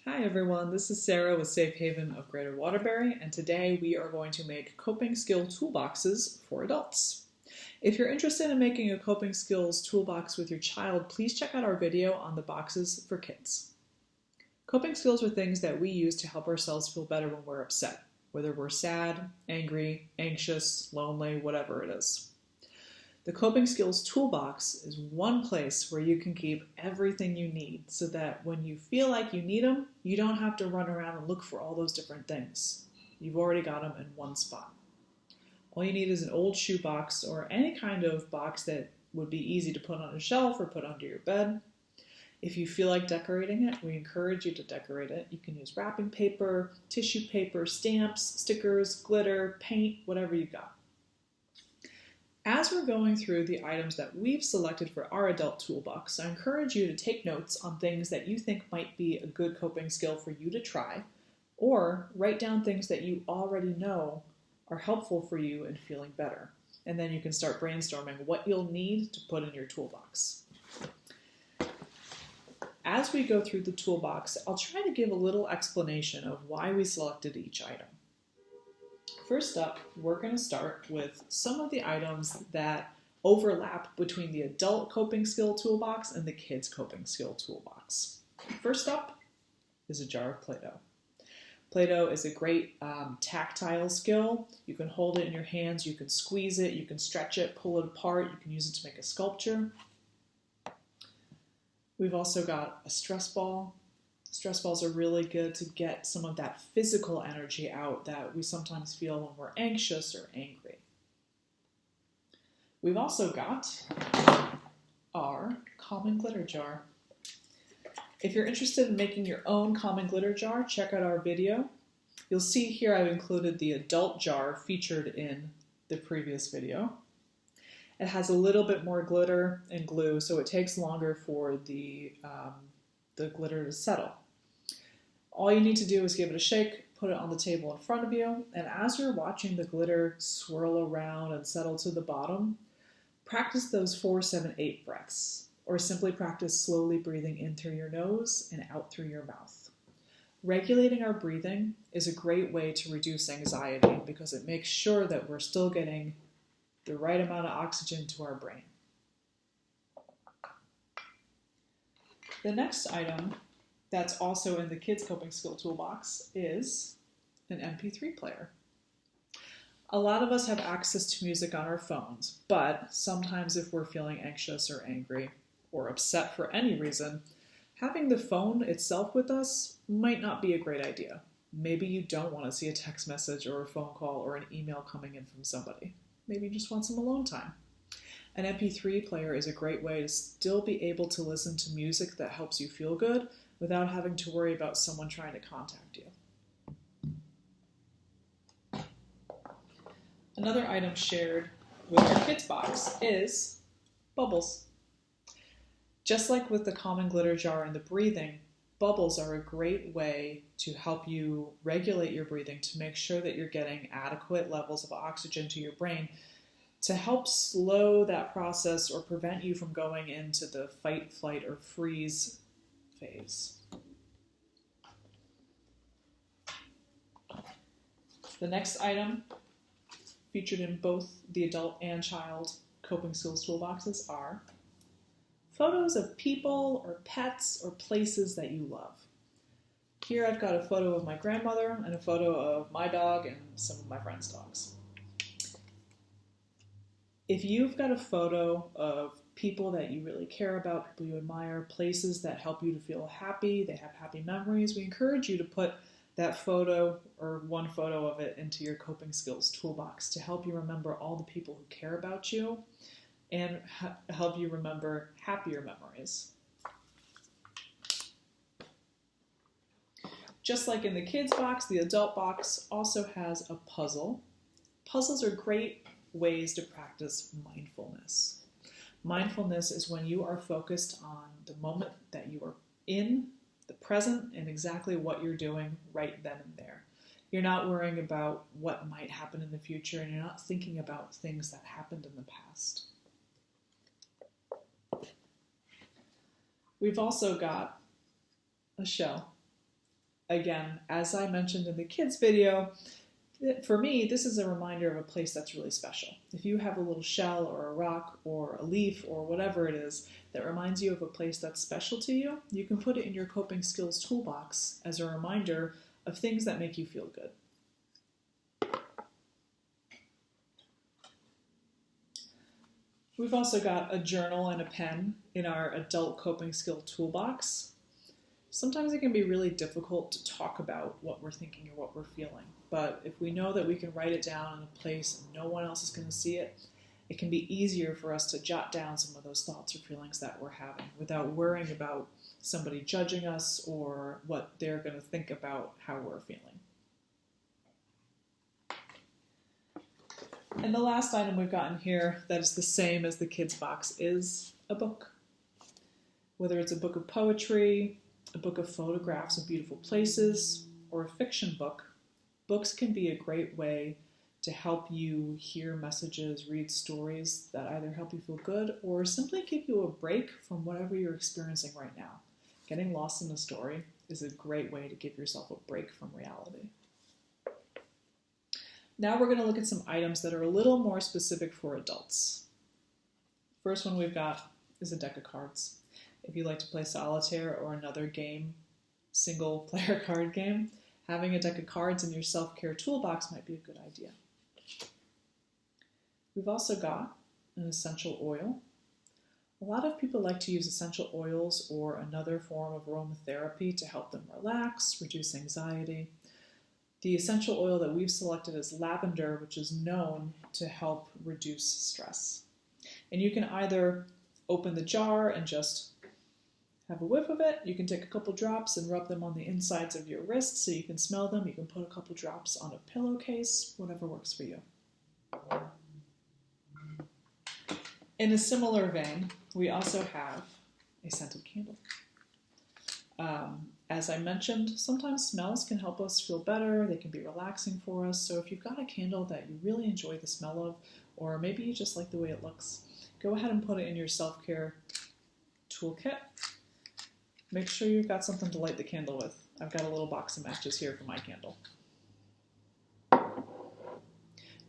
Hi everyone, this is Sarah with Safe Haven of Greater Waterbury, and today we are going to make coping skill toolboxes for adults. If you're interested in making a coping skills toolbox with your child, please check out our video on the boxes for kids. Coping skills are things that we use to help ourselves feel better when we're upset, whether we're sad, angry, anxious, lonely, whatever it is. The Coping Skills Toolbox is one place where you can keep everything you need so that when you feel like you need them, you don't have to run around and look for all those different things. You've already got them in one spot. All you need is an old shoebox or any kind of box that would be easy to put on a shelf or put under your bed. If you feel like decorating it, we encourage you to decorate it. You can use wrapping paper, tissue paper, stamps, stickers, glitter, paint, whatever you got. As we're going through the items that we've selected for our adult toolbox, I encourage you to take notes on things that you think might be a good coping skill for you to try, or write down things that you already know are helpful for you in feeling better. And then you can start brainstorming what you'll need to put in your toolbox. As we go through the toolbox, I'll try to give a little explanation of why we selected each item. First up, we're going to start with some of the items that overlap between the adult coping skill toolbox and the kids coping skill toolbox. First up is a jar of Play-Doh. Play-Doh is a great tactile skill. You can hold it in your hands, you can squeeze it, you can stretch it, pull it apart, you can use it to make a sculpture. We've also got a stress ball. Stress balls are really good to get some of that physical energy out that we sometimes feel when we're anxious or angry. We've also got our common glitter jar. If you're interested in making your own common glitter jar, check out our video. You'll see here I've included the adult jar featured in the previous video. It has a little bit more glitter and glue, so it takes longer for the glitter to settle. All you need to do is give it a shake, put it on the table in front of you, and as you're watching the glitter swirl around and settle to the bottom, practice those 4, 7, 8 breaths, or simply practice slowly breathing in through your nose and out through your mouth. Regulating our breathing is a great way to reduce anxiety because it makes sure that we're still getting the right amount of oxygen to our brain. The next item that's also in the kids coping skill toolbox is an MP3 player. A lot of us have access to music on our phones, but sometimes if we're feeling anxious or angry or upset for any reason, having the phone itself with us might not be a great idea. Maybe you don't want to see a text message or a phone call or an email coming in from somebody. Maybe you just want some alone time. An MP3 player is a great way to still be able to listen to music that helps you feel good without having to worry about someone trying to contact you. Another item shared with our kids box is bubbles. Just like with the common glitter jar and the breathing, bubbles are a great way to help you regulate your breathing to make sure that you're getting adequate levels of oxygen to your brain to help slow that process or prevent you from going into the fight, flight, or freeze phase. The next item featured in both the adult and child coping skills toolboxes are photos of people or pets or places that you love. Here I've got a photo of my grandmother and a photo of my dog and some of my friends' dogs. If you've got a photo of people that you really care about, people you admire, places that help you to feel happy, they have happy memories, we encourage you to put that photo or one photo of it into your coping skills toolbox to help you remember all the people who care about you and help you remember happier memories. Just like in the kids box, the adult box also has a puzzle. Puzzles are great ways to practice mindfulness. Mindfulness is when you are focused on the moment that you are in, the present, and exactly what you're doing right then and there. You're not worrying about what might happen in the future, and you're not thinking about things that happened in the past. We've also got a shell. Again, as I mentioned in the kids video, for me, this is a reminder of a place that's really special. If you have a little shell or a rock or a leaf or whatever it is that reminds you of a place that's special to you, you can put it in your coping skills toolbox as a reminder of things that make you feel good. We've also got a journal and a pen in our adult coping skill toolbox. Sometimes it can be really difficult to talk about what we're thinking or what we're feeling, but if we know that we can write it down in a place and no one else is going to see it, it can be easier for us to jot down some of those thoughts or feelings that we're having without worrying about somebody judging us or what they're going to think about how we're feeling. And the last item we've got in here that is the same as the kids box is a book. Whether it's a book of poetry, a book of photographs of beautiful places, or a fiction book, books can be a great way to help you hear messages, read stories that either help you feel good or simply give you a break from whatever you're experiencing right now. Getting lost in a story is a great way to give yourself a break from reality. Now we're going to look at some items that are a little more specific for adults. First one we've got is a deck of cards. If you like to play solitaire or another game, single player card game, having a deck of cards in your self-care toolbox might be a good idea. We've also got an essential oil. A lot of people like to use essential oils or another form of aromatherapy to help them relax, reduce anxiety. The essential oil that we've selected is lavender, which is known to help reduce stress. And you can either open the jar and just have a whiff of it. You can take a couple drops and rub them on the insides of your wrists so you can smell them. You can put a couple drops on a pillowcase, whatever works for you. In a similar vein, we also have a scented candle. As I mentioned, sometimes smells can help us feel better. They can be relaxing for us. So if you've got a candle that you really enjoy the smell of, or maybe you just like the way it looks, go ahead and put it in your self-care toolkit. Make sure you've got something to light the candle with. I've got a little box of matches here for my candle.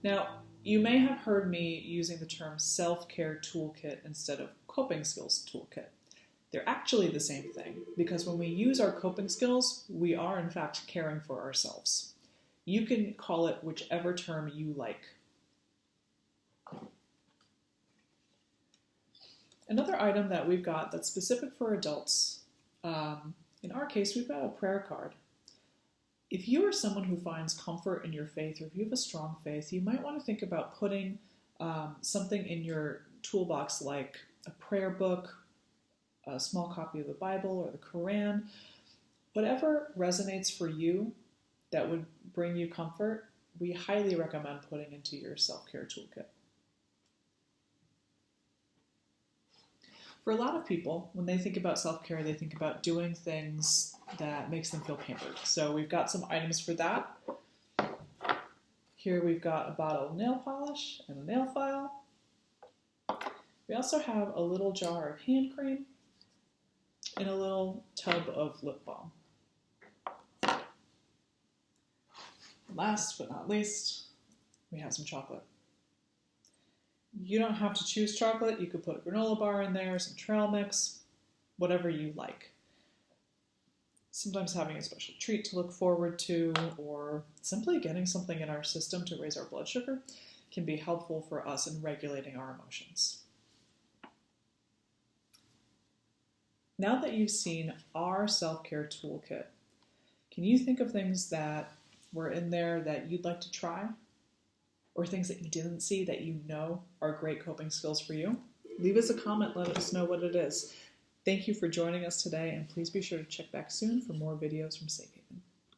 Now, you may have heard me using the term self-care toolkit instead of coping skills toolkit. They're actually the same thing, because when we use our coping skills, we are in fact caring for ourselves. You can call it whichever term you like. Another item that we've got that's specific for adults, in our case, we've got a prayer card. If you are someone who finds comfort in your faith, or if you have a strong faith, you might want to think about putting something in your toolbox like a prayer book, a small copy of the Bible or the Quran, whatever resonates for you that would bring you comfort, we highly recommend putting into your self-care toolkit. For a lot of people, when they think about self-care, they think about doing things that makes them feel pampered. So we've got some items for that. Here we've got a bottle of nail polish and a nail file. We also have a little jar of hand cream and a little tub of lip balm. Last but not least, we have some chocolate. You don't have to choose chocolate. You could put a granola bar in there, some trail mix, whatever you like. Sometimes having a special treat to look forward to, or simply getting something in our system to raise our blood sugar, can be helpful for us in regulating our emotions. Now that you've seen our self-care toolkit, can you think of things that were in there that you'd like to try? Or things that you didn't see that you know are great coping skills for you? Leave us a comment, let us know what it is. Thank you for joining us today, and please be sure to check back soon for more videos from Safe Haven.